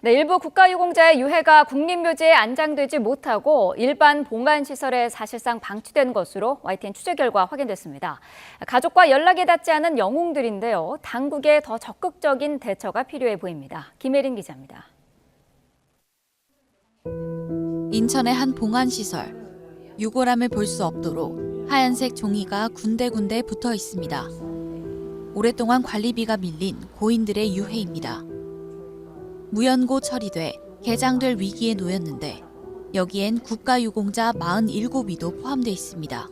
네, 일부 국가유공자의 유해가 국립묘지에 안장되지 못하고 일반 봉안시설에 사실상 방치된 것으로 YTN 취재 결과 확인됐습니다. 가족과 연락이 닿지 않은 영웅들인데요. 당국의 더 적극적인 대처가 필요해 보입니다. 김혜린 기자입니다. 인천의 한 봉안시설. 유골함을 볼 수 없도록 하얀색 종이가 군데군데 붙어 있습니다. 오랫동안 관리비가 밀린 고인들의 유해입니다. 무연고 처리돼 개장될 위기에 놓였는데 여기엔 국가유공자 47위도 포함돼 있습니다.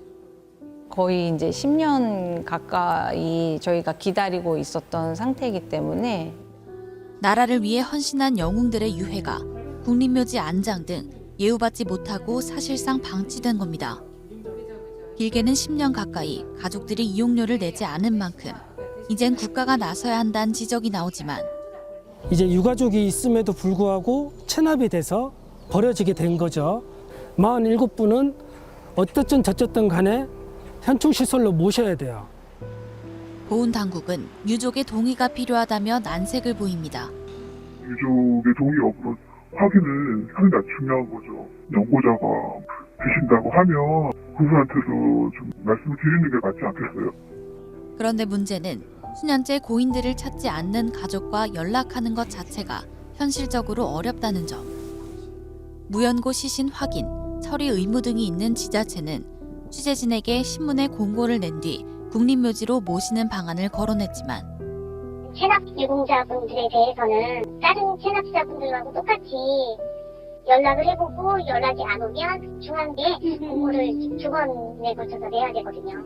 거의 이제 10년 가까이 저희가 기다리고 있었던 상태이기 때문에 나라를 위해 헌신한 영웅들의 유해가 국립묘지 안장 등 예우받지 못하고 사실상 방치된 겁니다. 길게는 10년 가까이 가족들이 이용료를 내지 않은 만큼 이젠 국가가 나서야 한다는 지적이 나오지만 이제 유가족이 있음에도 불구하고 체납이 돼서 버려지게 된 거죠. 47분은 어쨌든 저쨌든 간에 현충시설로 모셔야 돼요. 보훈당국은 유족의 동의가 필요하다며 난색을 보입니다. 유족의 동의 여부를 확인을 하는 게 중요한 거죠. 연고자가 계신다고 하면 그분한테도 좀 말씀을 드리는 게 맞지 않겠어요? 그런데 문제는 수년째 고인들을 찾지 않는 가족과 연락하는 것 자체가 현실적으로 어렵다는 점. 무연고 시신 확인, 처리 의무 등이 있는 지자체는 취재진에게 신문에 공고를 낸 뒤 국립묘지로 모시는 방안을 거론했지만 체납 유공자분들에 대해서는 다른 체납자분들하고 똑같이 연락을 해보고 연락이 안 오면 중앙대에 공고를 2번에 걸쳐서 내야 되거든요.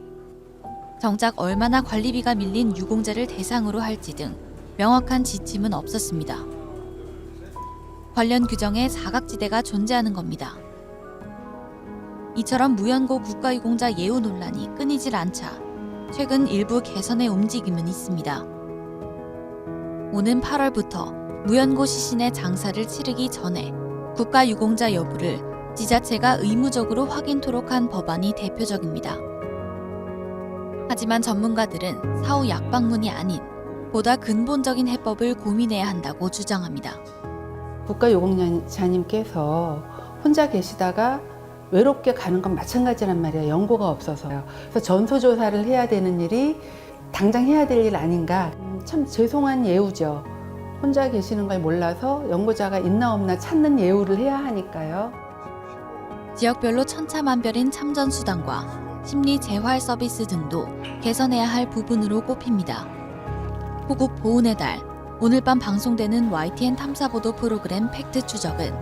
정작 얼마나 관리비가 밀린 유공자를 대상으로 할지 등 명확한 지침은 없었습니다. 관련 규정에 사각지대가 존재하는 겁니다. 이처럼 무연고 국가유공자 예우 논란이 끊이질 않자 최근 일부 개선의 움직임은 있습니다. 오는 8월부터 무연고 시신의 장사를 치르기 전에 국가유공자 여부를 지자체가 의무적으로 확인토록 한 법안이 대표적입니다. 하지만 전문가들은 사후 약방문이 아닌 보다 근본적인 해법을 고민해야 한다고 주장합니다. 국가유공자님께서 혼자 계시다가 외롭게 가는 건 마찬가지란 말이에요. 연고가 없어서요. 그래서 전소조사를 해야 되는 일이 당장 해야 될 일 아닌가. 참 죄송한 예우죠. 혼자 계시는 걸 몰라서 연고자가 있나 없나 찾는 예우를 해야 하니까요. 지역별로 천차만별인 참전 수당과 심리 재활 서비스 등도 개선해야 할 부분으로 꼽힙니다. 호국 보훈의 달, 오늘 밤 방송되는 YTN 탐사보도 프로그램 팩트 추적은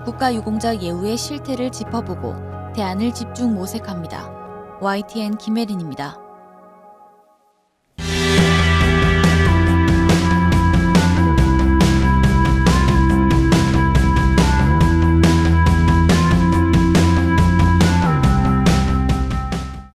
국가유공자 예우의 실태를 짚어보고 대안을 집중 모색합니다. YTN 김혜린입니다.